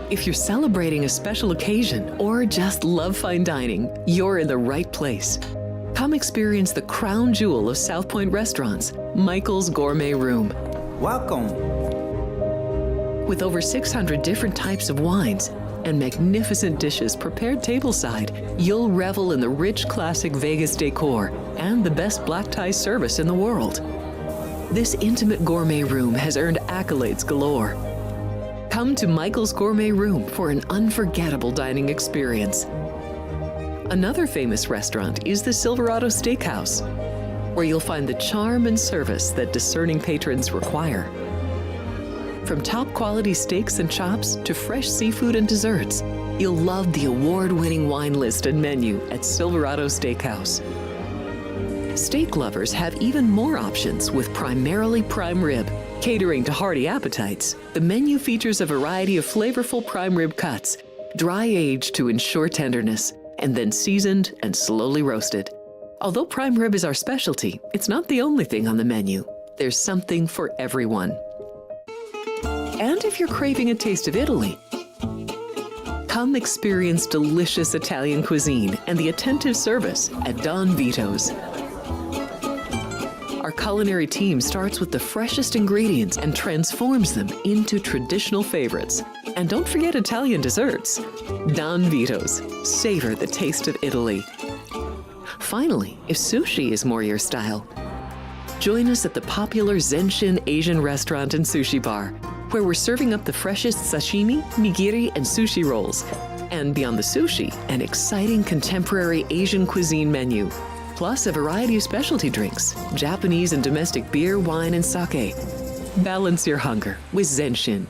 If you're celebrating a special occasion or just love fine dining, you're in the right place. Come experience the crown jewel of South Point restaurants, Michael's Gourmet Room. Welcome. With over 600 different types of wines and magnificent dishes prepared tableside, you'll revel in the rich classic Vegas decor and the best black tie service in the world. This intimate gourmet room has earned accolades galore. Come to Michael's Gourmet Room for an unforgettable dining experience. Another famous restaurant is the Silverado Steakhouse, where you'll find the charm and service that discerning patrons require. From top quality steaks and chops to fresh seafood and desserts, you'll love the award-winning wine list and menu at Silverado Steakhouse. Steak lovers have even more options with primarily prime rib. Catering to hearty appetites, the menu features a variety of flavorful prime rib cuts, dry-aged to ensure tenderness, and then seasoned and slowly roasted. Although prime rib is our specialty, it's not the only thing on the menu. There's something for everyone. And if you're craving a taste of Italy, come experience delicious Italian cuisine and the attentive service at Don Vito's. Our culinary team starts with the freshest ingredients and transforms them into traditional favorites. And don't forget Italian desserts. Don Vito's. Savor the taste of Italy. Finally, if sushi is more your style, join us at the popular Zenshin Asian restaurant and sushi bar, where we're serving up the freshest sashimi, nigiri, and sushi rolls. And beyond the sushi, an exciting contemporary Asian cuisine menu. Plus a variety of specialty drinks, Japanese and domestic beer, wine, and sake. Balance your hunger with Zenshin.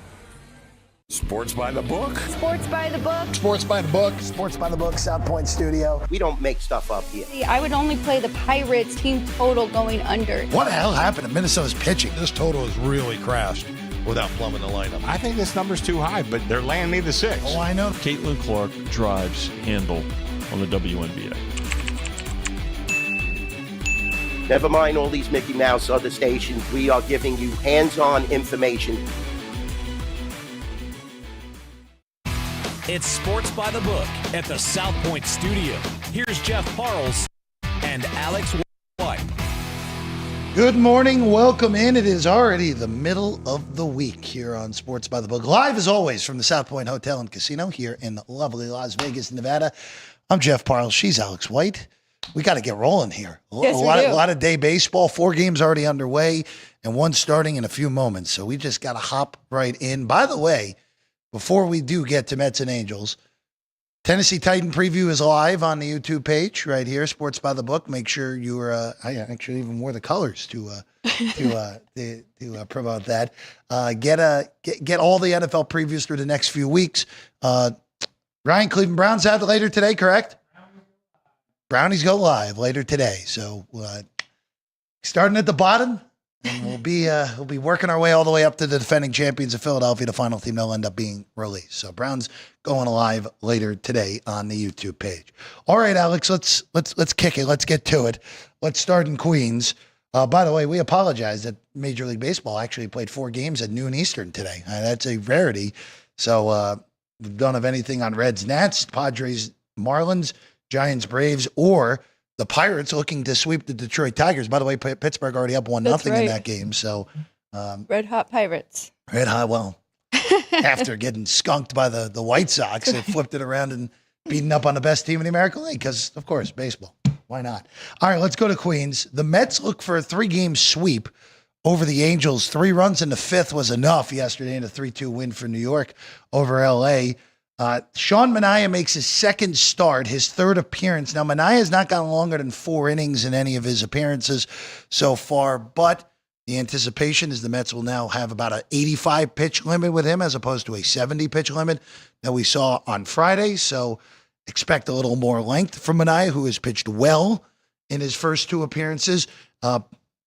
Sports by the book. Sports by the book. Sports by the book. Sports by the book, South Point Studio. We don't make stuff up here. I would only play the Pirates team total going under. What the hell happened to Minnesota's pitching? This total has really crashed without plumbing the lineup. I think this number's too high, but they're landing me the 6. Oh, I know. Caitlin Clark drives handle on the WNBA. Never mind all these Mickey Mouse other stations. We are giving you hands-on information. It's Sports by the Book at the South Point Studio. Here's Jeff Parles and Alex White. Good morning. Welcome in. It is already the middle of the week here on Sports by the Book. Live as always from the South Point Hotel and Casino here in lovely Las Vegas, Nevada. I'm Jeff Parles. She's Alex White. We got to get rolling here. Yes, a lot of day baseball. 4 games already underway and 1 starting in a few moments. So we just got to hop right in. By the way, before we do get to Mets and Angels, Tennessee Titan preview is live on the YouTube page right here, Sports by the Book. Make sure you're, I actually even wore the colors to promote that. Get all the NFL previews through the next few weeks. Ryan, Cleveland Browns out later today, correct? Brownies go live later today. So starting at the bottom, and we'll be working our way all the way up to the defending champions of Philadelphia. The final team they'll end up being released. So Browns going live later today on the YouTube page. All right, Alex, let's kick it. Let's get to it. Let's start in Queens. By the way, we apologize that Major League Baseball actually played 4 games at noon Eastern today. That's a rarity. So we don't have anything on Reds, Nats, Padres, Marlins, Giants, Braves, or the Pirates looking to sweep the Detroit Tigers. By the way, Pittsburgh already up 1-0 in that game. So Red Hot Pirates. Red Hot, well, after getting skunked by the White Sox, they flipped it around and beating up on the best team in the American League because, of course, baseball. Why not? All right, let's go to Queens. The Mets look for a 3-game sweep over the Angels. 3 runs in the 5th was enough yesterday in a 3-2 win for New York over L.A. Sean Manaea makes his 2nd start, his 3rd appearance. Now, Manaea has not gone longer than 4 innings in any of his appearances so far, but The anticipation is the Mets will now have about an 85 pitch limit with him as opposed to a 70 pitch limit that we saw on Friday. So expect a little more length from Manaea, who has pitched well in his first 2 appearances.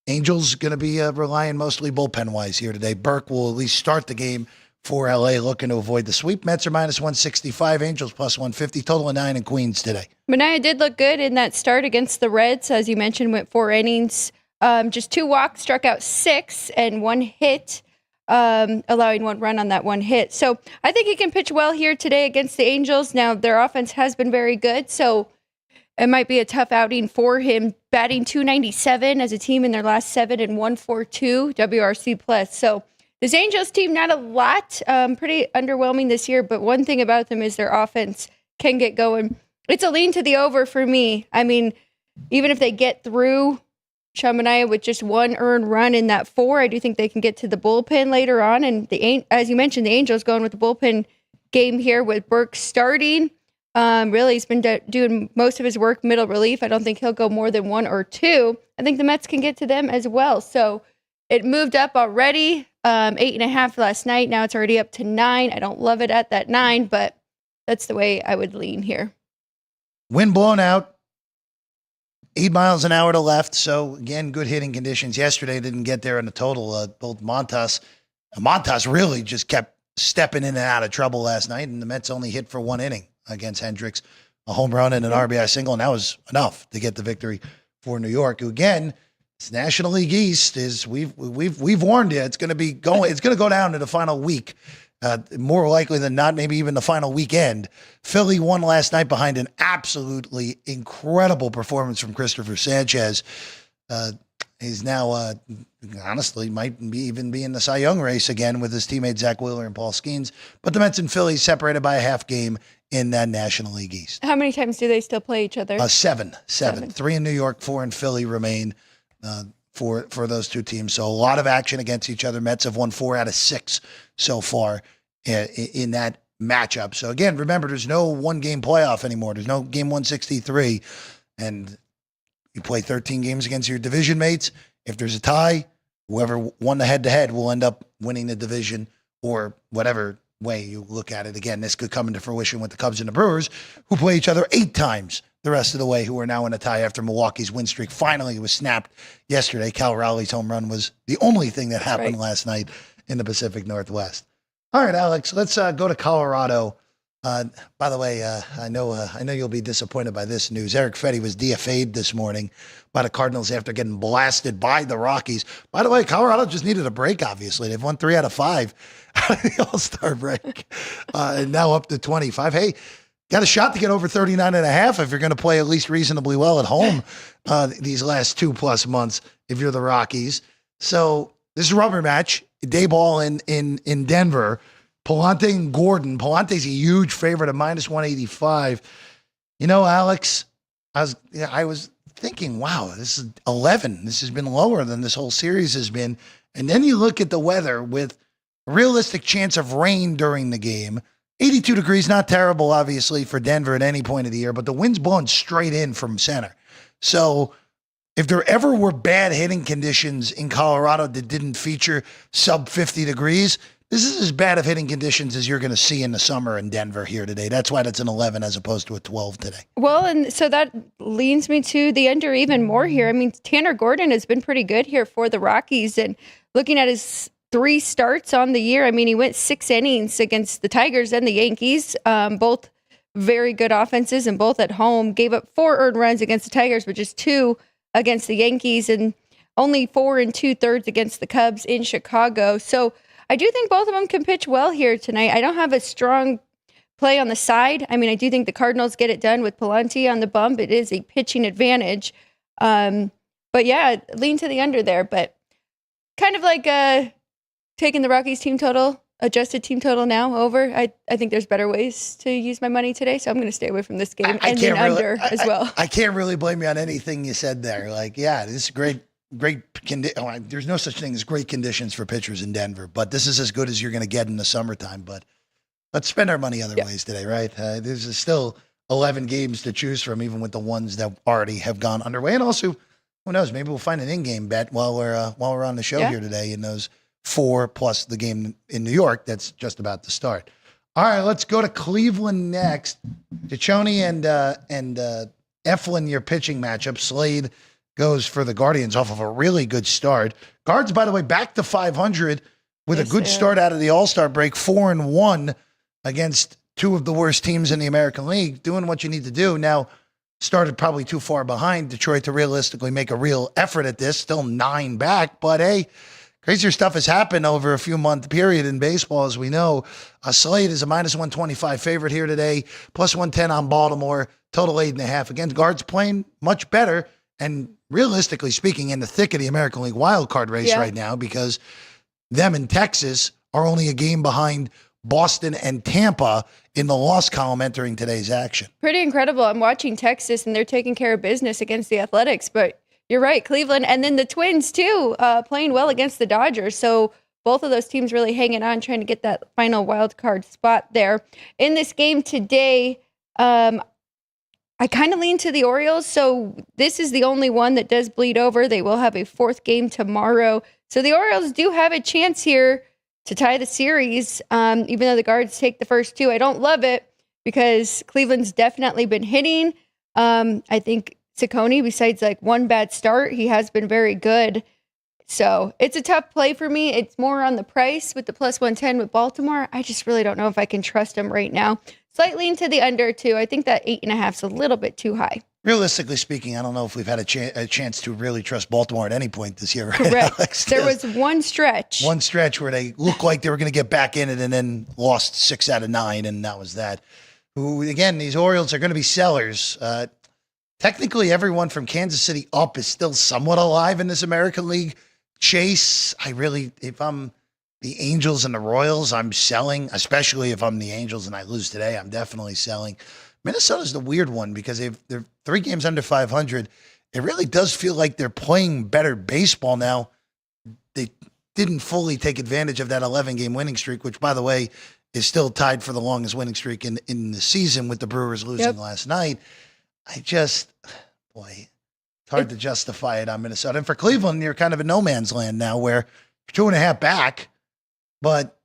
Angels going to be relying mostly bullpen-wise here today. Burke will at least start the game for LA, looking to avoid the sweep. Mets are minus 165, Angels plus 150, total of 9 in Queens today. Manaea did look good in that start against the Reds. As you mentioned, went 4 innings. Just 2 walks, struck out 6, and 1 hit, allowing 1 run on that 1 hit. So I think he can pitch well here today against the Angels. Now, their offense has been very good, so it might be a tough outing for him. Batting .297 as a team in their last 7 and 1.42 WRC+. So this Angels team, not a lot, pretty underwhelming this year, but one thing about them is their offense can get going. It's a lean to the over for me. I mean, even if they get through Sean Manaea with just 1 earned run in that 4, I do think they can get to the bullpen later on. And as you mentioned, the Angels going with the bullpen game here with Burke starting. Really, he's been doing most of his work middle relief. I don't think he'll go more than 1 or 2. I think the Mets can get to them as well. So it moved up already, 8.5 last night. Now it's already up to 9. I don't love it at that 9, but that's the way I would lean here. Wind blown out, 8 miles an hour to left. So again, good hitting conditions. Yesterday didn't get there in the total. Both Montas really just kept stepping in and out of trouble last night, and the Mets only hit for 1 inning against Hendricks, a home run and an RBI single, and that was enough to get the victory for New York. Who again, it's National League East. We've warned you it's going to go down to the final week. More likely than not, maybe even the final weekend. Philly won last night behind an absolutely incredible performance from Christopher Sanchez. He's now, honestly, might even be in the Cy Young race again with his teammates Zach Wheeler and Paul Skeens. But the Mets and Philly separated by a half game in that National League East. How many times do they still play each other? 7. 3 in New York, 4 in Philly remain for those 2 teams. So a lot of action against each other. Mets have won 4 out of 6 so far in that matchup. So again, remember, there's no 1-game playoff anymore. There's no game 163. And you play 13 games against your division mates. If there's a tie, whoever won the head-to-head will end up winning the division, or whatever way you look at it. Again, this could come into fruition with the Cubs and the Brewers, who play each other 8 times the rest of the way, who are now in a tie after Milwaukee's win streak finally was snapped yesterday. Cal Rowley's home run was the only thing that happened last night in the Pacific Northwest. All right, Alex, let's go to Colorado. By the way, I know you'll be disappointed by this news. Eric Fetty was DFA'd this morning by the Cardinals after getting blasted by the Rockies. By the way, Colorado just needed a break, obviously. They've won 3 out of 5 out of the All-Star break, and now up to 25. Hey, got a shot to get over 39.5 if you're going to play at least reasonably well at home these last 2+ months if you're the Rockies. So this is a rubber match, day ball in Denver. Palante and Gordon. Palante's a huge favorite at minus 185. You know, Alex, I was thinking, wow, this is 11. This has been lower than this whole series has been. And then you look at the weather with a realistic chance of rain during the game. 82 degrees, not terrible, obviously, for Denver at any point of the year, but the wind's blowing straight in from center. So if there ever were bad hitting conditions in Colorado that didn't feature sub 50 degrees, this is as bad of hitting conditions as you're going to see in the summer in Denver here today. That's why that's an 11 as opposed to a 12 today. Well, and so that leans me to the under even more here. I mean, Tanner Gordon has been pretty good here for the Rockies. And looking at his 3 starts on the year, I mean, he went 6 innings against the Tigers and the Yankees, both very good offenses and both at home. Gave up 4 earned runs against the Tigers, but just 2 against the Yankees, and only 4 2/3 against the Cubs in Chicago. So I do think both of them can pitch well here tonight. I don't have a strong play on the side. I mean, I do think the Cardinals get it done with Palante on the bump. It is a pitching advantage. But yeah, lean to the under there. But kind of like taking the Rockies team total, adjusted team total now over. I think there's better ways to use my money today, so I'm going to stay away from this game and then under as well. I can't really blame you on anything you said there. Like, yeah, this is great. There's no such thing as great conditions for pitchers in Denver, but this is as good as you're going to get in the summertime. But let's spend our money other ways today, right? There's still 11 games to choose from, even with the ones that already have gone underway. And also, Who knows? Maybe we'll find an in-game bet while we're on the show here today in those 4 plus the game in New York that's just about to start. All right, let's go to Cleveland next. Ciccone and Eflin, your pitching matchup. Slade goes for the Guardians off of a really good start. Guards, by the way, back to 500 with a good start out of the All-Star break, 4-1 against 2 of the worst teams in the American League, doing what you need to do. Now, started probably too far behind Detroit to realistically make a real effort at this, still 9 back, but hey, crazier stuff has happened over a few month period in baseball, as we know. Slate is a minus 125 favorite here today, plus 110 on Baltimore, total 8.5. Again, Guards playing much better, and realistically speaking, in the thick of the American League wild card race right now, because them in Texas are only a game behind Boston and Tampa in the loss column entering today's action. Pretty incredible. I'm watching Texas, and they're taking care of business against the Athletics, but you're right, Cleveland, and then the Twins too, playing well against the Dodgers. So both of those teams really hanging on, trying to get that final wild card spot there. In this game today, I kind of lean to the Orioles. So this is the only one that does bleed over. They will have a 4th game tomorrow. So the Orioles do have a chance here to tie the series, even though the Guards take the first 2. I don't love it because Cleveland's definitely been hitting. I think Ciccone, besides like one bad start, he has been very good. So it's a tough play for me. It's more on the price with the plus 110 with Baltimore. I just really don't know if I can trust him right now. Slightly into the under too. I think that 8.5 is a little bit too high. Realistically speaking, I don't know if we've had a chance to really trust Baltimore at any point this year. Right, correct. Alex? There was one stretch where they looked like they were going to get back in it and then lost 6 out of 9, and that was that. Who, again, these Orioles are going to be sellers. Technically, everyone from Kansas City up is still somewhat alive in this American League chase. If I'm the Angels and the Royals, I'm selling, especially if I'm the Angels and I lose today, I'm definitely selling. Minnesota's the weird one because they're 3 games under 500. It really does feel like they're playing better baseball now. They didn't fully take advantage of that 11-game winning streak, which, by the way, is still tied for the longest winning streak in the season with the Brewers losing last night. It's hard to justify it on Minnesota. And for Cleveland, you're kind of in no man's land now where you're 2.5 back, but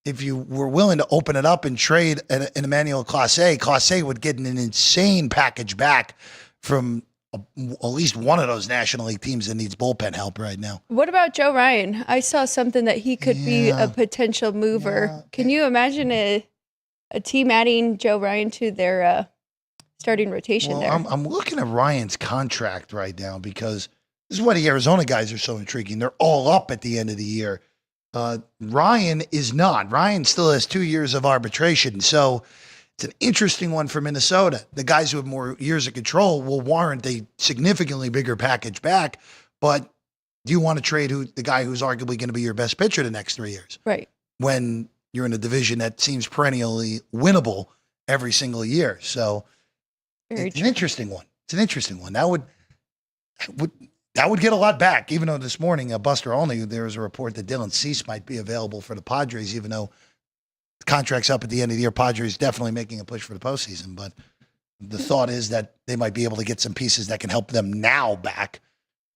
if you were willing to open it up and trade an Emmanuel Clase would get an insane package back from at least one of those National League teams that needs bullpen help right now. What about Joe Ryan? I saw something that he could be a potential mover. Yeah. Can you imagine a team adding Joe Ryan to their starting rotation there? I'm looking at Ryan's contract right now because this is why the Arizona guys are so intriguing. They're all up at the end of the year. Ryan is not. Ryan still has 2 years of arbitration. So it's an interesting one for Minnesota. The guys who have more years of control will warrant a significantly bigger package back. But do you want to trade the guy who's arguably going to be your best pitcher the next 3 years? Right. When you're in a division that seems perennially winnable every single year. So it's an interesting one. It's an interesting one. That would get a lot back, even though this morning, Buster Olney, there was a report that Dylan Cease might be available for the Padres, even though the contract's up at the end of the year. Padres definitely making a push for the postseason. But the thought is that they might be able to get some pieces that can help them now back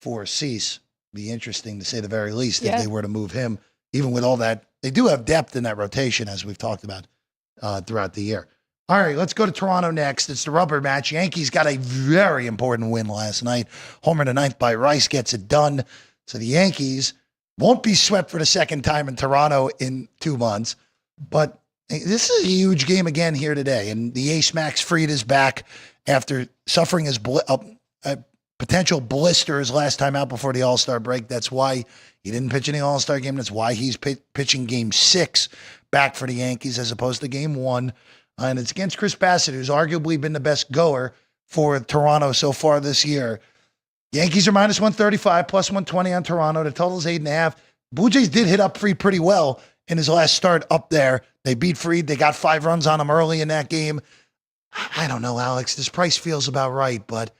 for Cease. Be interesting to say the very least if they were to move him, even with all that. They do have depth in that rotation, as we've talked about throughout the year. All right, let's go to Toronto next. It's the rubber match. Yankees got a very important win last night. Homer in the ninth by Rice gets it done. So the Yankees won't be swept for the second time in Toronto in 2 months. But this is a huge game again here today. And the ace Max Fried is back after suffering a potential blister his last time out before the All-Star break. That's why he didn't pitch in the All-Star game. That's why he's pitching Game 6 back for the Yankees as opposed to Game 1. And it's against Chris Bassett, who's arguably been the best goer for Toronto so far this year. Yankees are minus 135, plus 120 on Toronto. The total's 8.5. Blue Jays did hit up Fried pretty well in his last start up there. They beat Fried. They got 5 runs on him early in that game. I don't know, Alex. This price feels about right, but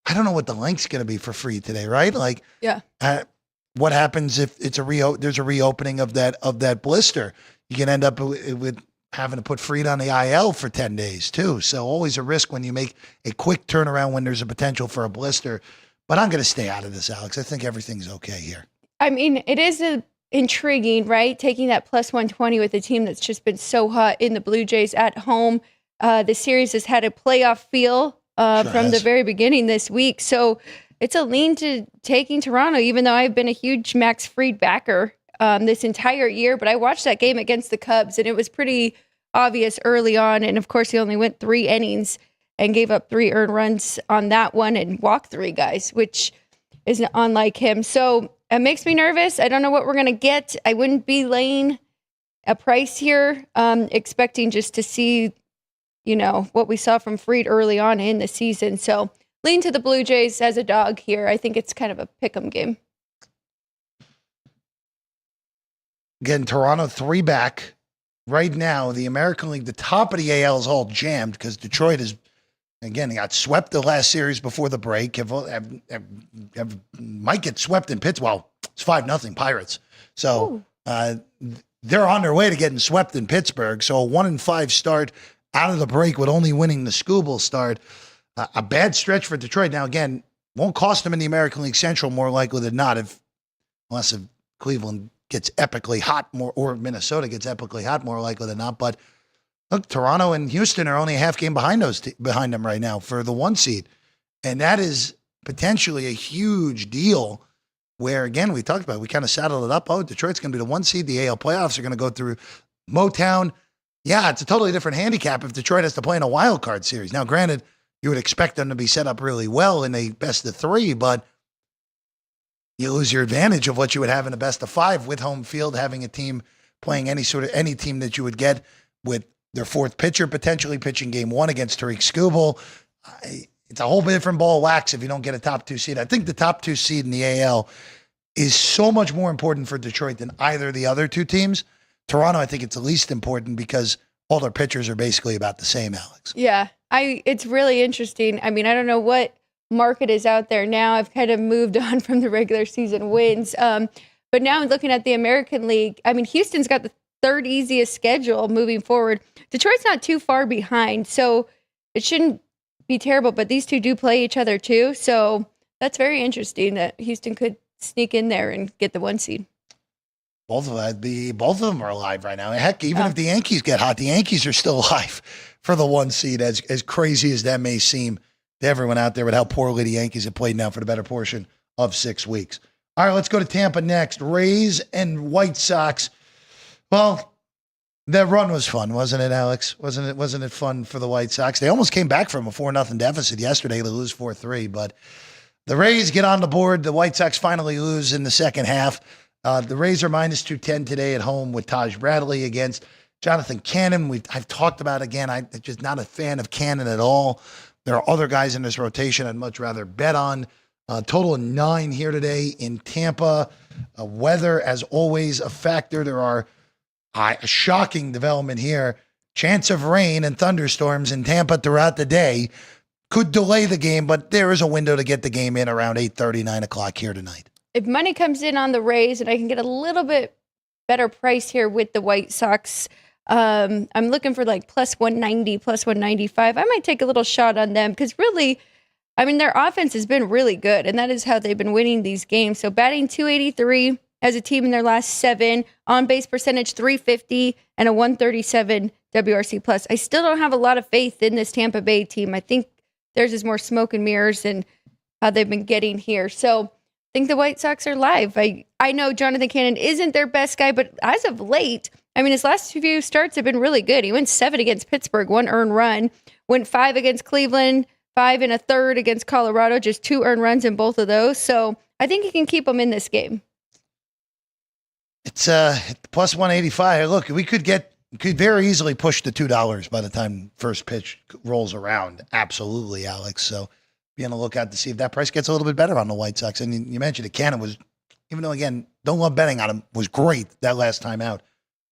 I don't know what the length's going to be for Fried today, right? What happens if it's there's a reopening of that blister? You can end up with having to put Fried on the IL for 10 days too. So always a risk when you make a quick turnaround when there's a potential for a blister. But I'm going to stay out of this, Alex. I think everything's okay here. I mean, it is intriguing, right? Taking that plus 120 with a team that's just been so hot in the Blue Jays at home. The series has had a playoff feel from the very beginning this week. So it's a lean to taking Toronto, even though I've been a huge Max Fried backer this entire year. But I watched that game against the Cubs, and it was pretty obvious early on. And, of course, he only went 3 innings and gave up 3 earned runs on that one and walked 3 guys, which is unlike him. So it makes me nervous. I don't know what we're going to get. I wouldn't be laying a price here, expecting just to see, what we saw from Fried early on in the season. So lean to the Blue Jays as a dog here. I think it's kind of a pick'em game. Again, Toronto 3 back. Right now, the American League, the top of the AL is all jammed because Detroit is, again, he got swept the last series before the break. Might get swept in Pittsburgh. Well, it's 5-0 Pirates. So they're on their way to getting swept in Pittsburgh. So a 1-5 start out of the break with only winning the Scooble start. A bad stretch for Detroit. Now, again, won't cost them in the American League Central more likely than not, unless if Cleveland gets epically hot more, or Minnesota gets epically hot more likely than not. But look, Toronto and Houston are only a half game behind them right now for the 1 seed. And that is potentially a huge deal where, again, we talked about it. We kind of saddled it up. Oh, Detroit's going to be the 1 seed. The AL playoffs are going to go through Motown. Yeah, it's a totally different handicap if Detroit has to play in a wild card series. Now, granted, you would expect them to be set up really well in a best of 3, but you lose your advantage of what you would have in a best of 5 with home field, having a team playing any team that you would get with their 4th pitcher potentially pitching game 1 against Tariq Skubal. It's a whole different ball of wax if you don't get a top 2 seed. I think the top 2 seed in the AL is so much more important for Detroit than either of the other 2 teams. Toronto, I think it's the least important because all their pitchers are basically about the same, Alex. Yeah, it's really interesting. I mean, I don't know what market is out there now. I've kind of moved on from the regular season wins. But now I'm looking at the American League. I mean, Houston's got the 3rd easiest schedule moving forward. Detroit's not too far behind, so it shouldn't be terrible. But these 2 do play each other too. So that's very interesting that Houston could sneak in there and get the 1 seed. Both of them are alive right now. Heck, even if the Yankees get hot, the Yankees are still alive for the 1 seed, as crazy as that may seem to everyone out there with how poorly the Yankees have played now for the better portion of 6 weeks. All right, let's go to Tampa next. Rays and White Sox. Well, that run was fun, wasn't it, Alex? Wasn't it fun for the White Sox? They almost came back from a 4-0 deficit yesterday to lose 4-3, but the Rays get on the board. The White Sox finally lose in the second half. The Rays are minus 210 today at home with Taj Bradley against Jonathan Cannon. I've talked about, again, I'm just not a fan of Cannon at all. There are other guys in this rotation I'd much rather bet on. Total of 9 here today in Tampa. Weather, as always, a factor. There are a shocking development here. Chance of rain and thunderstorms in Tampa throughout the day could delay the game, but there is a window to get the game in around 8:30, 9 o'clock here tonight. If money comes in on the Rays and I can get a little bit better price here with the White Sox, I'm looking for like plus 190, plus 195. I might take a little shot on them because really, I mean, their offense has been really good, and that is how they've been winning these games. So batting 283 as a team in their last 7, on-base percentage 350, and a 137 WRC+. I still don't have a lot of faith in this Tampa Bay team. I think theirs is more smoke and mirrors than how they've been getting here. So I think the White Sox are live. I know Jonathan Cannon isn't their best guy, but as of late, I mean, his last few starts have been really good. He went 7 against Pittsburgh, 1 earned run, went 5 against Cleveland, 5 1/3 against Colorado, just 2 earned runs in both of those. So I think he can keep them in this game. It's plus 185. Look, we could very easily push the $2 by the time first pitch rolls around. Absolutely, Alex. So be on the lookout to see if that price gets a little bit better on the White Sox. And you mentioned it, Cannon was, even though, again, don't love betting on him, was great that last time out.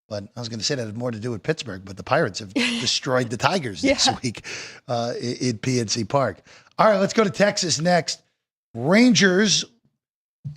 But I was going to say that had more to do with Pittsburgh, but the Pirates have destroyed the Tigers this week in PNC Park. All right, let's go to Texas next. Rangers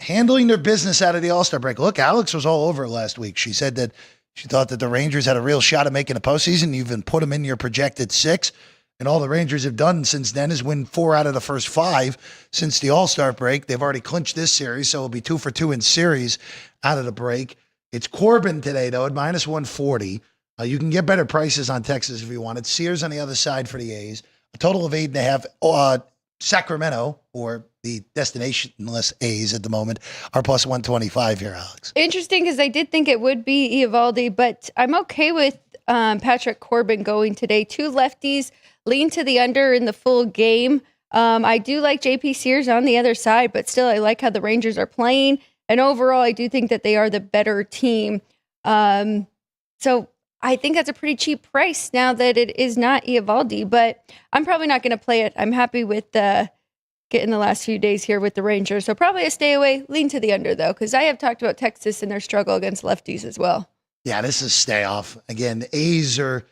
handling their business out of the All-Star break. Look, Alex was all over it last week. She said that she thought that the Rangers had a real shot at making the postseason. You even put them in your projected 6. And all the Rangers have done since then is win 4 out of the first 5 since the All-Star break. They've already clinched this series, so it'll be 2 for 2 in series out of the break. It's Corbin today, though, at minus 140. You can get better prices on Texas if you want. It's Sears on the other side for the A's. A total of 8.5. Sacramento, or the destinationless A's at the moment, are plus 125 here, Alex. Interesting, because I did think it would be Eovaldi, but I'm okay with Patrick Corbin going today. 2 lefties lean to the under in the full game. I do like JP Sears on the other side, but still I like how the Rangers are playing. And overall, I do think that they are the better team. So I think that's a pretty cheap price now that it is not Eovaldi, but I'm probably not going to play it. I'm happy with getting the last few days here with the Rangers. So probably a stay away, lean to the under, though, because I have talked about Texas and their struggle against lefties as well. Yeah, this is stay off. Again, the A's are...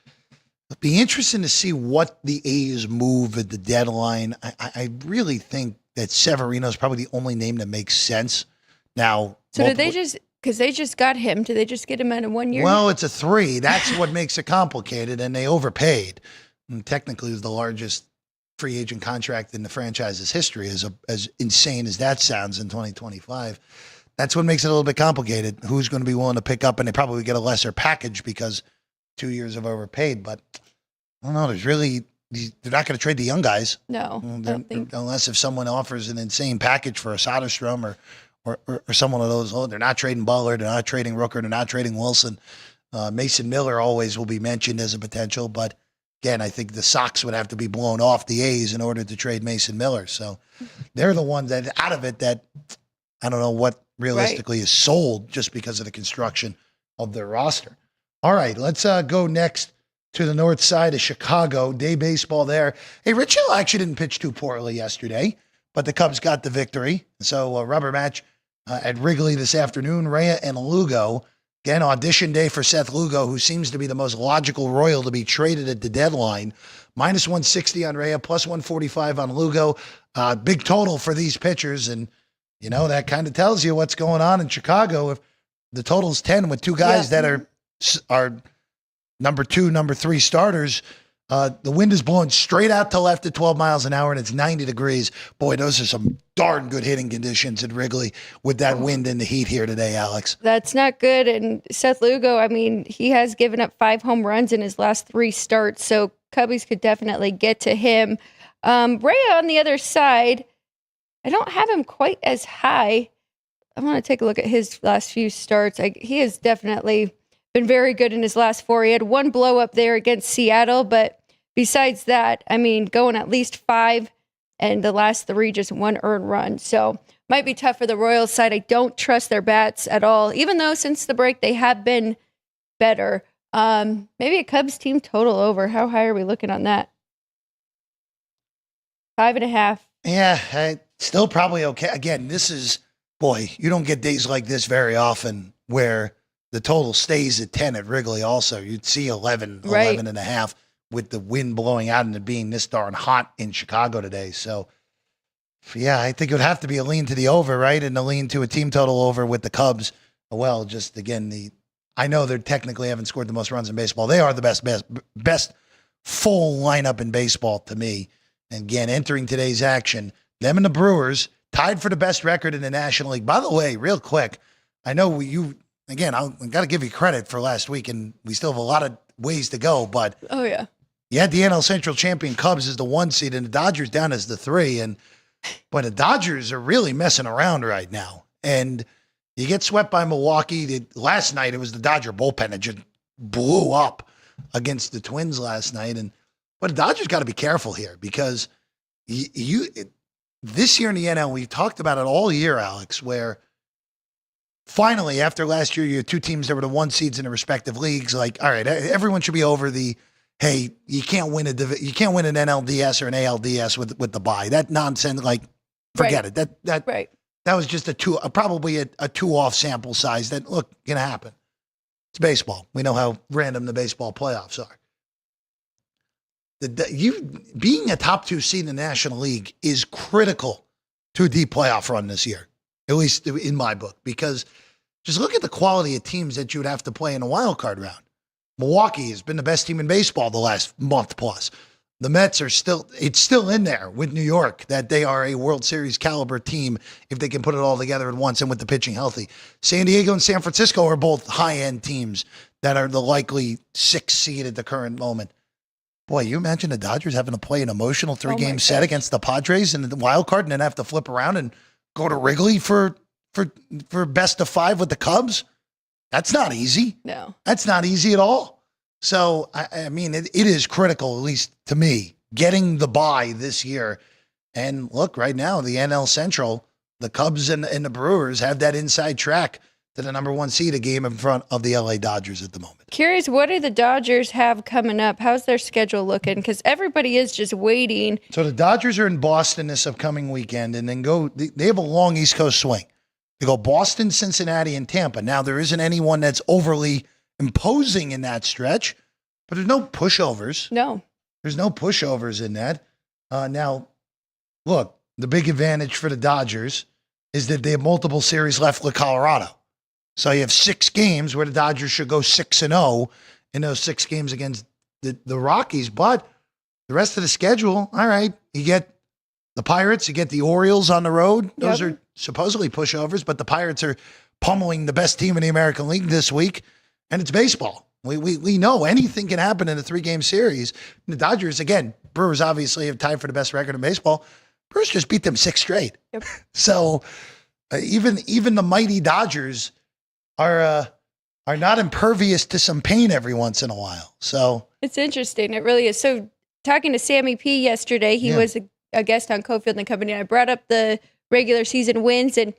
It'll be interesting to see what the A's move at the deadline. I really think that Severino is probably the only name that makes sense. Now, so did they just... Because they just got him. Did they just get him out in 1 year? Well, it's a 3. That's what makes it complicated, and they overpaid. And technically, it was the largest free agent contract in the franchise's history, as insane as that sounds in 2025. That's what makes it a little bit complicated. Who's going to be willing to pick up, and they probably get a lesser package because 2 years of overpaid. But I don't know. They're not going to trade the young guys. No, I don't think. Unless if someone offers an insane package for a Soderstrom or someone of those. They're not trading Butler. They're not trading Rooker. They're not trading Wilson. Mason Miller always will be mentioned as a potential. But, again, I think the Sox would have to be blown off the A's in order to trade Mason Miller. So they're the ones that out of it that I don't know what realistically is sold just because of the construction of their roster. All right, let's go next to the north side of Chicago. Day baseball there. Hey, Rich Hill actually didn't pitch too poorly yesterday, but the Cubs got the victory. So a rubber match at Wrigley this afternoon. Rhea and Lugo. Again, audition day for Seth Lugo, who seems to be the most logical Royal to be traded at the deadline. Minus 160 on Rhea, plus 145 on Lugo. Big total for these pitchers. And, that kind of tells you what's going on in Chicago. If the total's 10 with 2 guys that are number 2, number 3 starters, the wind is blowing straight out to left at 12 miles an hour, and it's 90 degrees. Boy, those are some darn good hitting conditions at Wrigley with that wind and the heat here today, Alex. That's not good. And Seth Lugo, he has given up 5 home runs in his last 3 starts, so Cubbies could definitely get to him. Rhea on the other side, I don't have him quite as high. I want to take a look at his last few starts. He has definitely been very good in his last 4. He had 1 blow up there against Seattle, but besides that, going at least 5 and the last 3 just 1 earned run. So might be tough for the Royals side. I don't trust their bats at all, even though since the break they have been better. Maybe a Cubs team total over. How high are we looking on that? 5.5. Yeah, still probably okay. Again, you don't get days like this very often where the total stays at 10 at Wrigley also. You'd see 11 and a half with the wind blowing out and it being this darn hot in Chicago today. So, yeah, I think it would have to be a lean to the over, right? And a lean to a team total over with the Cubs. Well, just again, I know they technically haven't scored the most runs in baseball. They are the best full lineup in baseball to me. And again, entering today's action, them and the Brewers tied for the best record in the National League. By the way, real quick, I know again, I've got to give you credit for last week, and we still have a lot of ways to go, but you had the NL Central champion Cubs as the 1 seed and the Dodgers down as the 3. But the Dodgers are really messing around right now. And you get swept by Milwaukee. Last night, it was the Dodger bullpen that just blew up against the Twins last night. But the Dodgers got to be careful here because this year in the NL, we've talked about it all year, Alex, where finally, after last year, you had 2 teams that were the 1 seeds in the respective leagues. Like, all right, everyone should be over hey, you can't win an NLDS or an ALDS with the bye. That nonsense, forget it. That was just probably a 2-off sample size. That gonna happen. It's baseball. We know how random the baseball playoffs are. Being a top 2 seed in the National League is critical to a deep playoff run this year. At least in my book, because just look at the quality of teams that you would have to play in a wild card round. Milwaukee has been the best team in baseball the last month plus. The Mets are it's still in there with New York that they are a World Series caliber team if they can put it all together at once and with the pitching healthy. San Diego and San Francisco are both high-end teams that are the likely 6th seed at the current moment. Boy, you imagine the Dodgers having to play an emotional 3-game set against the Padres in the wild card and then have to flip around and go to Wrigley for best of 5 with the Cubs? That's not easy. No. That's not easy at all. So, I mean, it is critical, at least to me, getting the bye this year. And look, right now, the NL Central, the Cubs and the Brewers have that inside track to the number 1 seed, a game in front of the LA Dodgers at the moment. Curious, what do the Dodgers have coming up? How's their schedule looking? Because everybody is just waiting. So the Dodgers are in Boston this upcoming weekend, and then they have a long East Coast swing. They go Boston, Cincinnati, and Tampa. Now, there isn't anyone that's overly imposing in that stretch, but there's no pushovers. No. There's no pushovers in that. Now, look, the big advantage for the Dodgers is that they have multiple series left with Colorado. So you have 6 games where the Dodgers should go 6-0 in those 6 games against the Rockies. But the rest of the schedule, all right, you get the Pirates, you get the Orioles on the road. Those are supposedly pushovers, but the Pirates are pummeling the best team in the American League this week, and it's baseball. We know anything can happen in a 3-game series. The Dodgers, again, Brewers obviously have tied for the best record in baseball. Brewers just beat them 6 straight. Yep. So even the mighty Dodgers are not impervious to some pain every once in a while. So it's interesting. It really is. So talking to Sammy P yesterday, he was a guest on Cofield and Company. I brought up the regular season wins, and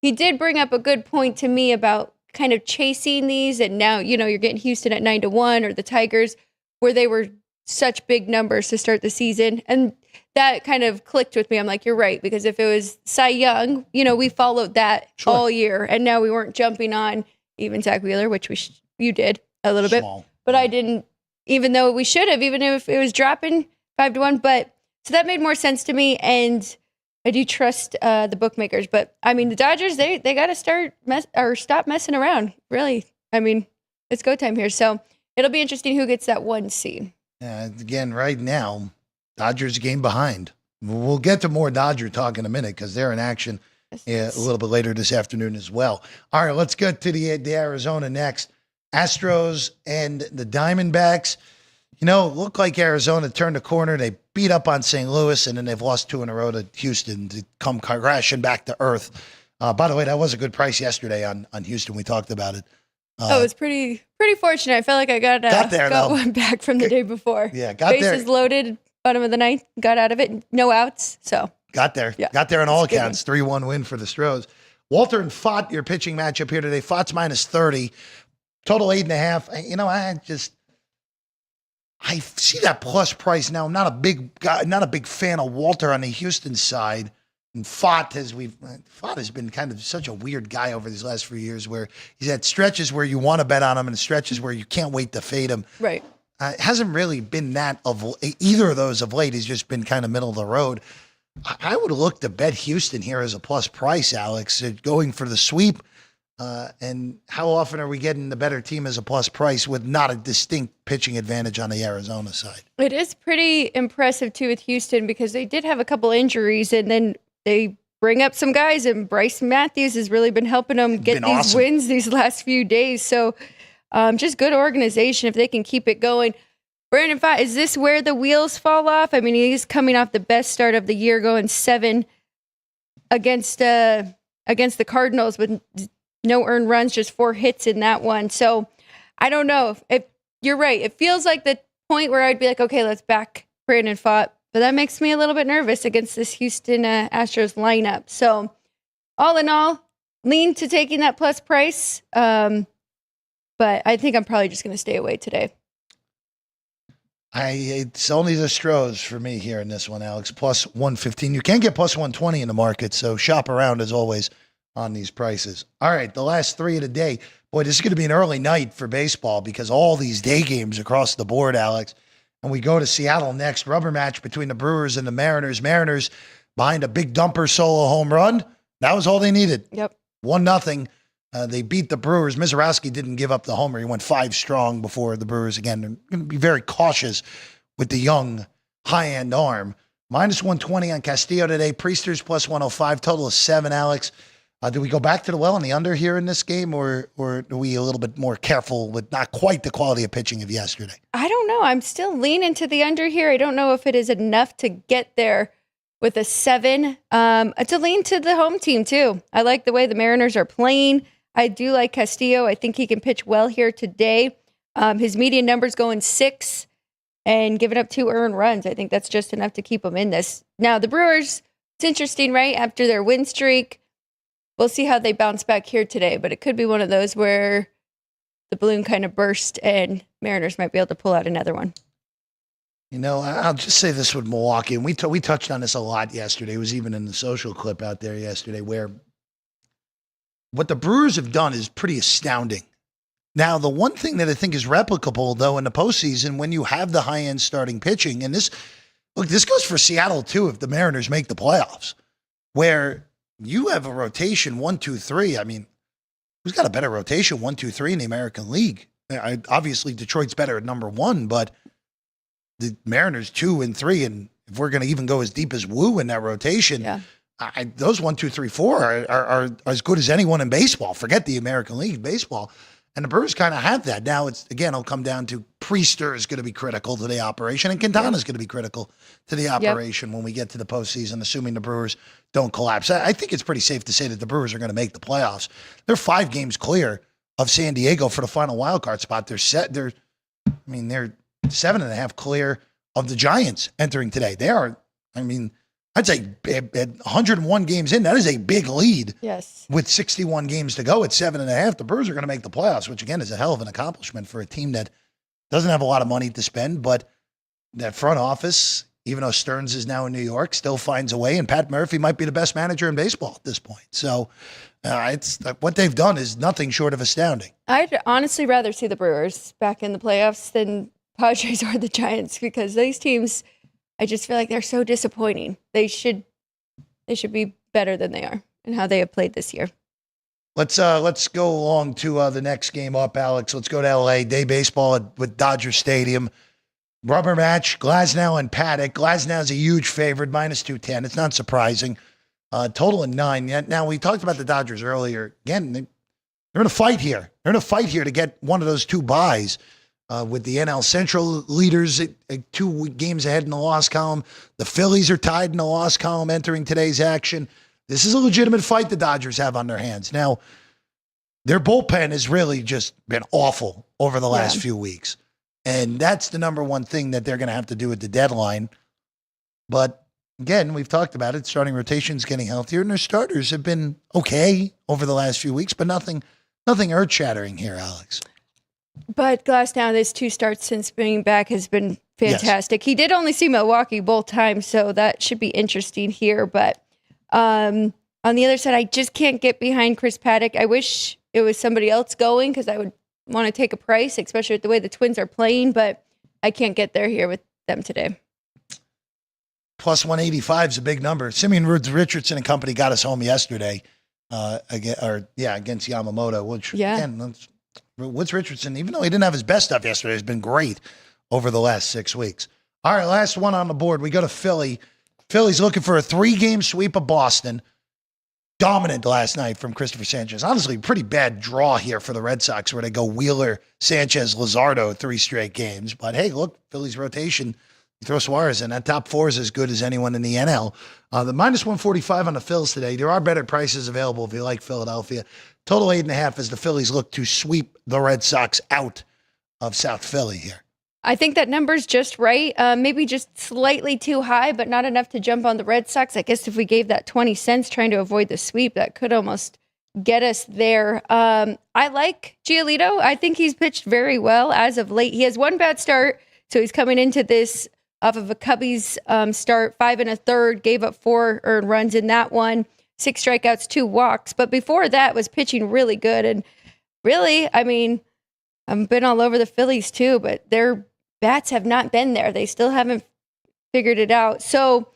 he did bring up a good point to me about kind of chasing these. And now, you're getting Houston at 9-1 or the Tigers where they were such big numbers to start the season. And that kind of clicked with me. I'm like, you're right. Because if it was Cy Young, we followed that all year. And now we weren't jumping on even Zach Wheeler, which you did a little bit. But I didn't, even though we should have, even if it was dropping 5-1. But so that made more sense to me. And I do trust the bookmakers. But I mean, the Dodgers, they got to stop messing around. Really. I mean, it's go time here. So it'll be interesting who gets that 1 seed. Again, right now, Dodgers game behind. We'll get to more Dodger talk in a minute because they're in action a little bit later this afternoon as well. All right, let's get to the Arizona next. Astros and the Diamondbacks. Look like Arizona turned a corner. They beat up on St. Louis, and then they've lost 2 in a row to Houston to come crashing back to earth. By the way, that was a good price yesterday on Houston. We talked about it. It was pretty fortunate. I felt like I got one back from the day before. Yeah, got there. Bases loaded, bottom of the ninth, got out of it, no outs. So got there. Yeah. Got there on all accounts. 3-1 win for the Stros. Walter and Fott, your pitching matchup here today. Fott's -30, total 8.5. I see that plus price now. I'm not a big guy, not a big fan of Walter on the Houston side. And Fott has been kind of such a weird guy over these last few years where he's had stretches where you want to bet on him and stretches where you can't wait to fade him. Right. It hasn't really been that of either of those of late. He's just been kind of middle of the road. I would look to bet Houston here as a plus price, Alex, going for the sweep. And how often are we getting the better team as a plus price with not a distinct pitching advantage on the Arizona side? It is pretty impressive, too, with Houston because they did have a couple injuries, and then they bring up some guys, and Bryce Matthews has really been helping them get these wins these last few days. So just good organization if they can keep it going. Brandon Pfaadt, is this where the wheels fall off? I mean, he's coming off the best start of the year, going 7 against the Cardinals with no earned runs, just 4 hits in that one. So I don't know if you're right. It feels like the point where I'd be like, okay, let's back Brandon Pfaadt. But that makes me a little bit nervous against this Houston Astros lineup. So all in all, lean to taking that plus price. But I think I'm probably just going to stay away today. It's only the Stros for me here in this one, Alex. Plus 115. You can get plus 120 in the market, so shop around as always on these prices. All right, the last 3 of the day. Boy, this is going to be an early night for baseball because all these day games across the board, Alex. And we go to Seattle next. Rubber match between the Brewers and the Mariners. Mariners behind a big dumper solo home run. That was all they needed. Yep. 1-0. They beat the Brewers. Mizorowski didn't give up the homer. He went 5 strong before the Brewers. Again, they're going to be very cautious with the young high-end arm. Minus 120 on Castillo today. Priesters plus 105. Total of 7, Alex. Do we go back to the well on the under here in this game, or are we a little bit more careful with not quite the quality of pitching of yesterday? I don't know. I'm still leaning to the under here. I don't know if it is enough to get there with a 7. To lean to the home team, too. I like the way the Mariners are playing. I do like Castillo. I think he can pitch well here today. His median numbers going 6 and giving up 2 earned runs. I think that's just enough to keep him in this. Now, the Brewers, it's interesting, right? After their win streak, we'll see how they bounce back here today, but it could be one of those where the balloon kind of burst and Mariners might be able to pull out another one. You know, I'll just say this with Milwaukee, and we touched on this a lot yesterday. It was even in the social clip out there yesterday, where what the Brewers have done is pretty astounding. Now, the one thing that I think is replicable, though, in the postseason, when you have the high-end starting pitching, and this goes for Seattle, too, if the Mariners make the playoffs, where you have a rotation 1, 2, 3. I mean, who's got a better rotation 1, 2, 3 in the American League? Obviously, Detroit's better at number 1, but the Mariners 2 and 3, and if we're going to even go as deep as Wu in that rotation, those 1, 2, 3, 4 are as good as anyone in baseball. Forget the American League baseball. And the Brewers kind of have that. Now, it'll come down to Priester is going to be critical to the operation, and Quintana is going to be critical to the operation when we get to the postseason, assuming the Brewers don't collapse. I think it's pretty safe to say that the Brewers are going to make the playoffs. They're 5 games clear of San Diego for the final wild card spot. They're 7.5 clear of the Giants entering today. They are, I'd say at 101 games in, that is a big lead. Yes. With 61 games to go at 7.5, the Brewers are going to make the playoffs, which again is a hell of an accomplishment for a team that doesn't have a lot of money to spend, but that front office, even though Stearns is now in New York, still finds a way, and Pat Murphy might be the best manager in baseball at this point. So it's what they've done is nothing short of astounding. I'd honestly rather see the Brewers back in the playoffs than Padres or the Giants, because these teams, I just feel like they're so disappointing. They should be better than they are and how they have played this year. Let's go along to the next game up, Alex. Let's go to L.A. Day baseball with Dodger Stadium. Rubber match, Glasnow and Paddock. Glasnow's a huge favorite, minus 210. It's not surprising. Total of 9. Now, we talked about the Dodgers earlier. Again, they're in a fight here. They're in a fight here to get one of those 2 byes. With the NL Central leaders at 2 games ahead in the loss column. The Phillies are tied in the loss column entering today's action. This is a legitimate fight the Dodgers have on their hands. Now, their bullpen has really just been awful over the last few weeks. And that's the number one thing that they're going to have to do at the deadline. But again, we've talked about it. Starting rotation's getting healthier, and their starters have been okay over the last few weeks, but nothing earth-shattering here, Alex. But Glasnow, his 2 starts since being back has been fantastic. Yes. He did only see Milwaukee both times, so that should be interesting here. But on the other side, I just can't get behind Chris Paddock. I wish it was somebody else going, because I would want to take a price, especially with the way the Twins are playing, but I can't get there here with them today. Plus 185 is a big number. Simeon Richardson and company got us home yesterday against Yamamoto, which, again, Woods Richardson, even though he didn't have his best stuff yesterday, has been great over the last 6 weeks. All right, last one on the board. We go to Philly. Philly's looking for a 3-game sweep of Boston. Dominant last night from Christopher Sanchez. Honestly, pretty bad draw here for the Red Sox, where they go Wheeler, Sanchez, Luzardo 3 straight games. But hey, look, Philly's rotation. You throw Suarez in, that top 4 is as good as anyone in the NL. The minus 145 on the Phils today. There are better prices available if you like Philadelphia. Total 8.5 as the Phillies look to sweep the Red Sox out of South Philly here. I think that number's just right. Maybe just slightly too high, but not enough to jump on the Red Sox. I guess if we gave that 20 cents trying to avoid the sweep, that could almost get us there. I like Giolito. I think he's pitched very well as of late. He has 1 bad start, so he's coming into this off of a Cubbies start, 5 1/3, gave up 4 earned runs in that one. 6 strikeouts, 2 walks. But before that was pitching really good. And really, I've been all over the Phillies too, but their bats have not been there. They still haven't figured it out. So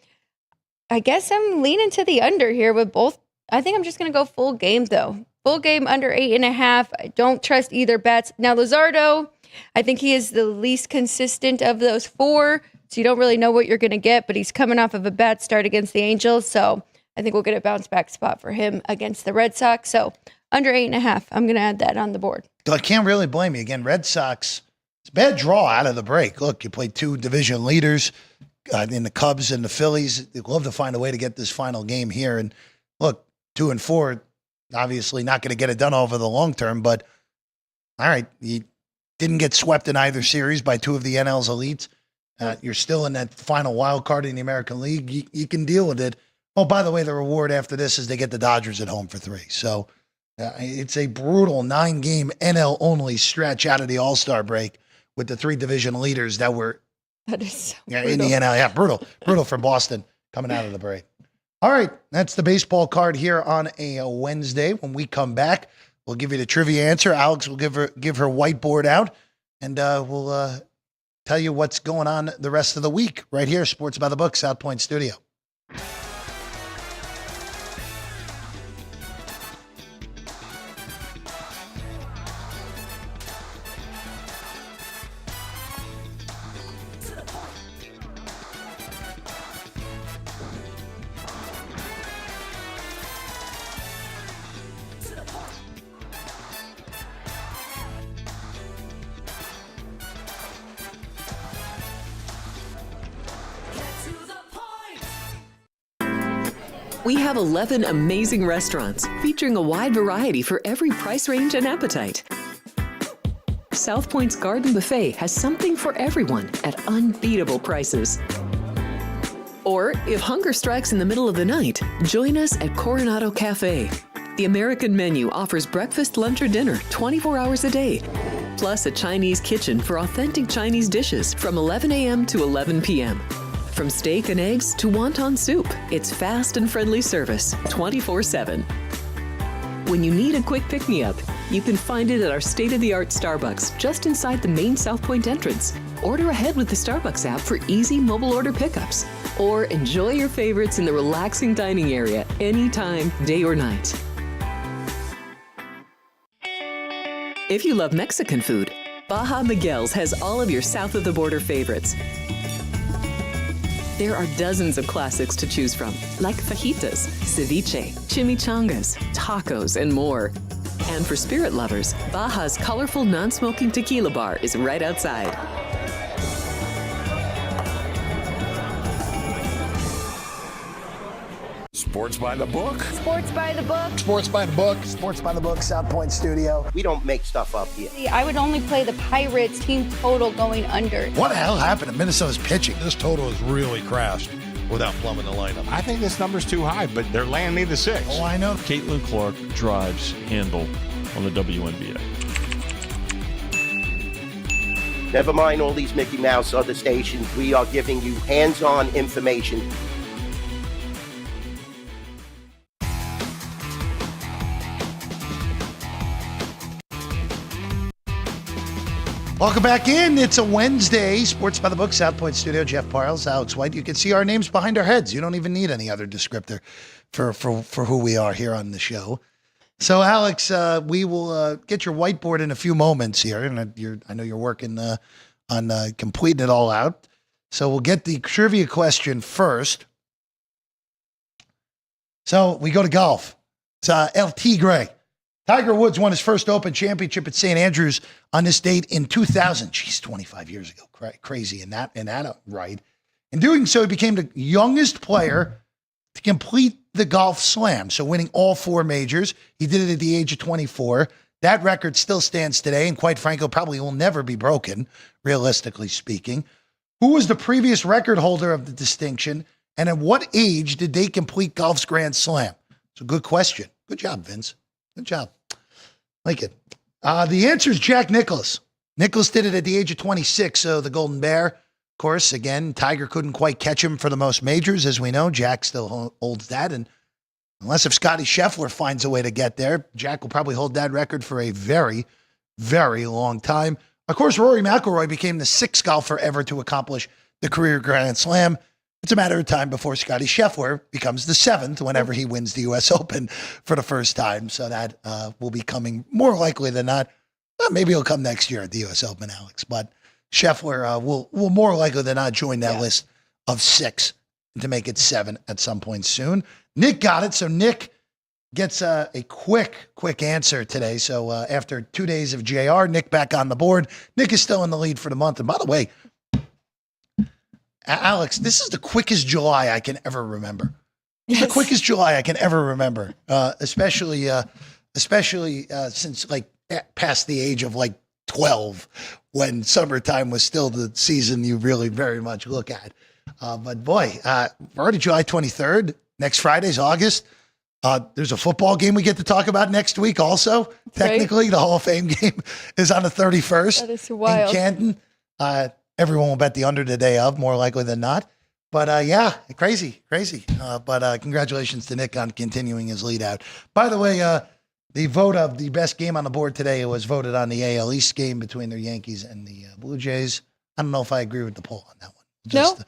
I guess I'm leaning to the under here with both. I think I'm just going to go full game though. Full game under 8.5. I don't trust either bats. Now, Luzardo, I think he is the least consistent of those four, so you don't really know what you're going to get, but he's coming off of a bad start against the Angels, so I think we'll get a bounce back spot for him against the Red Sox. So under 8.5, I'm going to add that on the board. I can't really blame you. Again, Red Sox, it's a bad draw out of the break. Look, you played two division leaders in the Cubs and the Phillies. They'd love to find a way to get this final game here. And look, 2-4, obviously not going to get it done over the long term, but all right, you didn't get swept in either series by two of the NL's elites. You're still in that final wild card in the American League. You can deal with it. Oh, by the way, the reward after this is they get the Dodgers at home for 3. So it's a brutal 9-game NL-only stretch out of the All-Star break with the 3 division leaders that were That is so in the NL. Yeah, brutal for Boston coming out of the break. All right, that's the baseball card here on a Wednesday. When we come back, we'll give you the trivia answer. Alex will give her whiteboard out, and we'll tell you what's going on the rest of the week right here, Sports by the Book, South Point Studio. We have 11 amazing restaurants featuring a wide variety for every price range and appetite. South Point's Garden Buffet has something for everyone at unbeatable prices. Or if hunger strikes in the middle of the night, join us at Coronado Cafe. The American menu offers breakfast, lunch, or dinner 24 hours a day, plus a Chinese kitchen for authentic Chinese dishes from 11 a.m. to 11 p.m. From steak and eggs to wonton soup, it's fast and friendly service 24/7. When you need a quick pick-me-up, you can find it at our state-of-the-art Starbucks just inside the main South Point entrance. Order ahead with the Starbucks app for easy mobile order pickups. Or enjoy your favorites in the relaxing dining area anytime, day or night. If you love Mexican food, Baja Miguel's has all of your south of the border favorites. There are dozens of classics to choose from, like fajitas, ceviche, chimichangas, tacos, and more. And for spirit lovers, Baja's colorful non-smoking tequila bar is right outside. Sports by the book. Sports by the book. Sports by the Book, Sports by the Book, South Point Studio. We don't make stuff up here. I would only play the Pirates team total going under. What the hell happened to Minnesota's pitching? This total has really crashed without plumbing the lineup. I think this number's too high, but they're laying me the 6. Oh, I know. Caitlin Clark drives handle on the WNBA. Never mind all these Mickey Mouse other stations. We are giving you hands-on information. Welcome back in. It's a Wednesday. Sports by the Book, South Point Studio. Jeff Parles, Alex White. You can see our names behind our heads. You don't even need any other descriptor for who we are here on the show. So, Alex, we will get your whiteboard in a few moments here, and I know you're working on completing it all out. So we'll get the trivia question first. So we go to golf. It's El Tigre. Tiger Woods won his first Open championship at St. Andrews on this date in 2000. Jeez, 25 years ago. Crazy in that right. In doing so, he became the youngest player to complete the golf slam. So winning all 4 majors. He did it at the age of 24. That record still stands today, and quite frankly, probably will never be broken, realistically speaking. Who was the previous record holder of the distinction, and at what age did they complete golf's Grand Slam? It's a good question. Good job, Vince. Good job. Like it. The answer is Jack Nicklaus. Nicklaus did it at the age of 26, so the Golden Bear. Of course, again, Tiger couldn't quite catch him for the most majors, as we know. Jack still holds that, and unless if Scotty Scheffler finds a way to get there, Jack will probably hold that record for a very, very long time. Of course, Rory McIlroy became the 6th golfer ever to accomplish the career Grand Slam. It's a matter of time before Scotty Scheffler becomes the 7th whenever he wins the U.S. Open for the first time. So that will be coming more likely than not. Maybe he'll come next year at the U.S. Open, Alex. But Scheffler will more likely than not join that list of 6 to make it 7 at some point soon. Nick got it. So Nick gets a quick answer today. So after 2 days of JR, Nick back on the board. Nick is still in the lead for the month. And by the way, Alex, this is the quickest July I can ever remember. It's the quickest July I can ever remember, especially since like past the age of like 12, when summertime was still the season you really very much look at. But boy, already July 23rd. Next Friday's August. There's a football game we get to talk about next week also. Technically, the Hall of Fame game is on the 31st That is wild. in Canton. Everyone will bet the under the day of, more likely than not. But yeah, crazy. But congratulations to Nick on continuing his lead out. By the way, the vote of the best game on the board today was voted on the AL East game between the Yankees and the Blue Jays. I don't know if I agree with the poll on that one.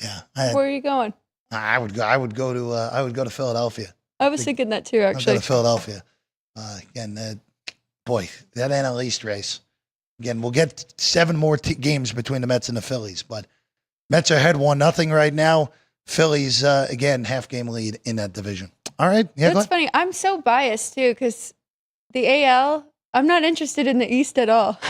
Yeah. Where are you going? I would go to Philadelphia. I was thinking that too, I'll actually. go to Philadelphia. Again, boy, that NL East race. Again, we'll get 7 more games between the Mets and the Phillies, but Mets are ahead 1-0 right now. Phillies, again, half game lead in that division. All right. Yeah, That's funny. I'm so biased too, because the AL, I'm not interested in the East at all.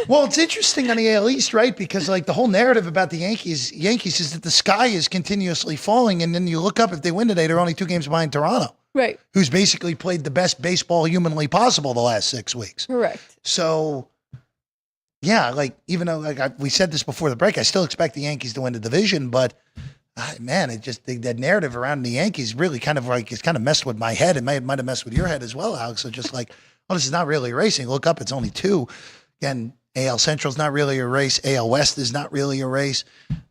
Well, it's interesting on the AL East, right? Because like the whole narrative about the Yankees is that the sky is continuously falling, and then you look up, if they win today, they're only 2 games behind Toronto. Right. Who's basically played the best baseball humanly possible the last 6 weeks. Correct. So, yeah, like even though we said this before the break, I still expect the Yankees to win the division, but man, it just that narrative around the Yankees really kind of like it's kind of messed with my head. It might have messed with your head as well, Alex. So just like, oh, this is not really a racing. Look up, it's only 2. Again, AL Central's not really a race. AL West is not really a race.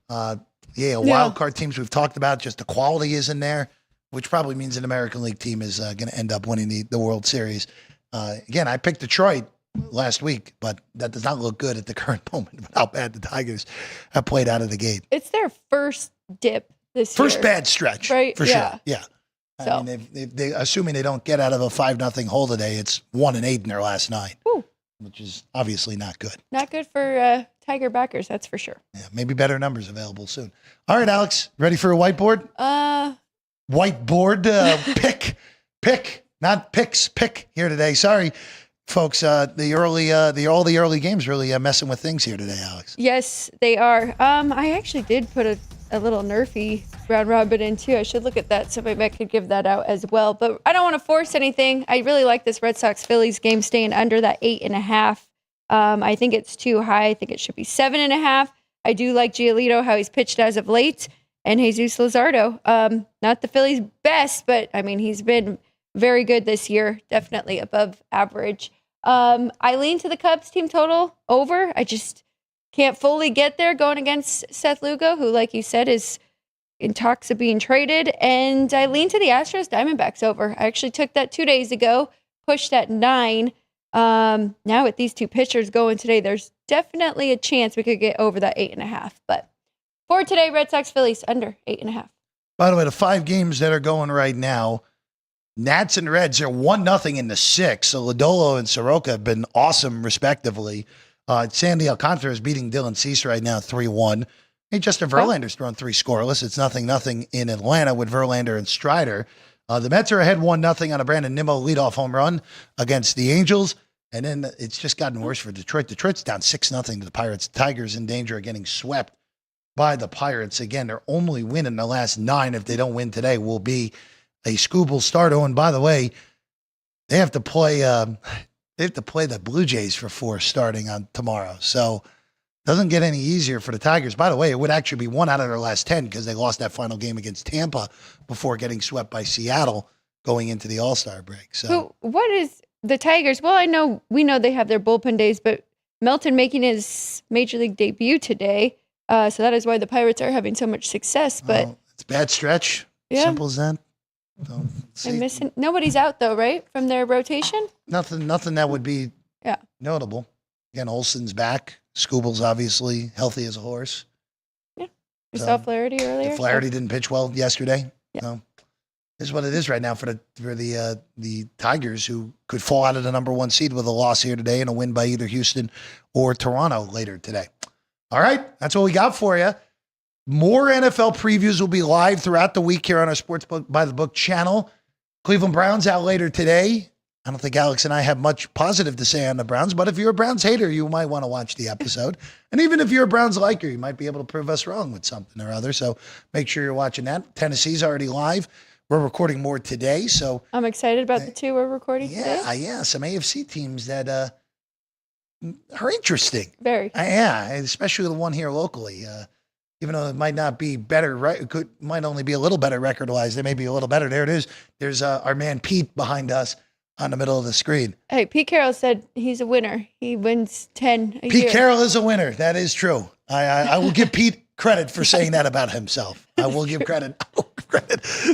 The AL wild card teams we've talked about, just the quality isn't there, which probably means an American League team is going to end up winning the World Series. Again, I picked Detroit last week, but that does not look good at the current moment with how bad the Tigers have played out of the gate. It's their first dip this year. First bad stretch, right? For sure. Yeah. So. I mean, if they assuming they don't get out of a 5-0 hole today, it's 1-8 in their last 9, which is obviously not good. Not good for Tiger backers, that's for sure. Yeah, maybe better numbers available soon. All right, Alex, ready for a whiteboard? Whiteboard pick, not picks, pick here today. Sorry, folks. All the early games really messing with things here today, Alex. Yes, they are. I actually did put a little nerfy round robin in too. I should look at that. Somebody might could give that out as well. But I don't want to force anything. I really like this Red Sox Phillies game staying under that 8.5. I think it's too high. I think it should be 7.5. I do like Giolito, how he's pitched as of late, and Jesus Luzardo. Not the Phillies' best, but I mean he's been very good this year. Definitely above average. I lean to the Cubs team total over. I just can't fully get there going against Seth Lugo, who, like you said, is in talks of being traded. And I lean to the Astros Diamondbacks over. I actually took that 2 days ago, pushed at 9. Now with these 2 pitchers going today, there's definitely a chance we could get over that 8.5. But for today, Red Sox Phillies under 8.5. By the way, the 5 games that are going right now, Nats and Reds are 1-0 in the 6. So Lodolo and Soroka have been awesome, respectively. Sandy Alcantara is beating Dylan Cease right now 3-1. Hey, Justin Verlander's thrown 3 scoreless. It's 0-0 in Atlanta with Verlander and Strider. The Mets are ahead 1-0 on a Brandon Nimmo leadoff home run against the Angels. And then it's just gotten worse for Detroit. Detroit's down 6-0 to the Pirates. Tigers in danger of getting swept by the Pirates. Again, their only win in the last 9, if they don't win today, will be a Scooble start. Oh, and by the way, they have to play the Blue Jays for 4 starting on tomorrow. So it doesn't get any easier for the Tigers. By the way, it would actually be 1 out of their last 10 because they lost that final game against Tampa before getting swept by Seattle going into the All-Star break. So what is the Tigers? Well, we know they have their bullpen days, but Melton making his major league debut today. So that is why the Pirates are having so much success. But it's a bad stretch. Yeah. Simple as that. So, I'm missing. Nobody's out though, right? From their rotation? Nothing that would be notable. Again, Olsen's back. Scooble's obviously healthy as a horse. Yeah. You saw Flaherty earlier? Flaherty didn't pitch well yesterday. Yeah. No. is what it is right now for the Tigers, who could fall out of the number 1 seed with a loss here today and a win by either Houston or Toronto later today. All right, that's what we got for you. More NFL previews will be live throughout the week here on our Sports Book by the Book channel. Cleveland Browns out later today. I don't think Alex and I have much positive to say on the Browns, but if you're a Browns hater, you might want to watch the episode. And even if you're a Browns liker, you might be able to prove us wrong with something or other. So make sure you're watching that. Tennessee's already live. We're recording more today. So I'm excited about the two we're recording today. Yeah, some AFC teams that are interesting. Very. Yeah, especially the one here locally. Even though it might not be better, right? Might only be a little better record-wise. They may be a little better. There it is. There's our man Pete behind us on the middle of the screen. Hey, Pete Carroll said he's a winner. He wins 10 a year. Pete Carroll is a winner. That is true. I will give Pete credit for saying that about himself. I will give credit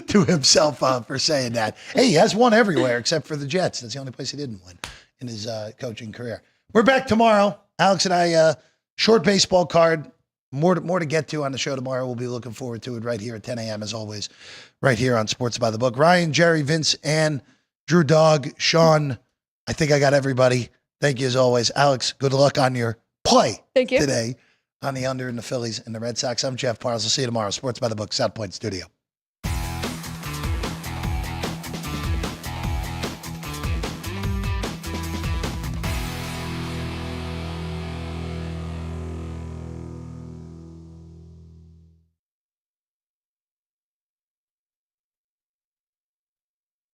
to himself for saying that. Hey, he has won everywhere except for the Jets. That's the only place he didn't win in his coaching career. We're back tomorrow. Alex and I, short baseball card. More to get to on the show tomorrow. We'll be looking forward to it right here at 10 a.m. as always, right here on Sports by the Book. Ryan, Jerry, Vince, and Drew Dog, Sean, I think I got everybody. Thank you as always. Alex, good luck on your play Thank you. today on the under in the Phillies and the Red Sox. I'm Jeff Parles. I'll see you tomorrow. Sports by the Book, South Point Studio.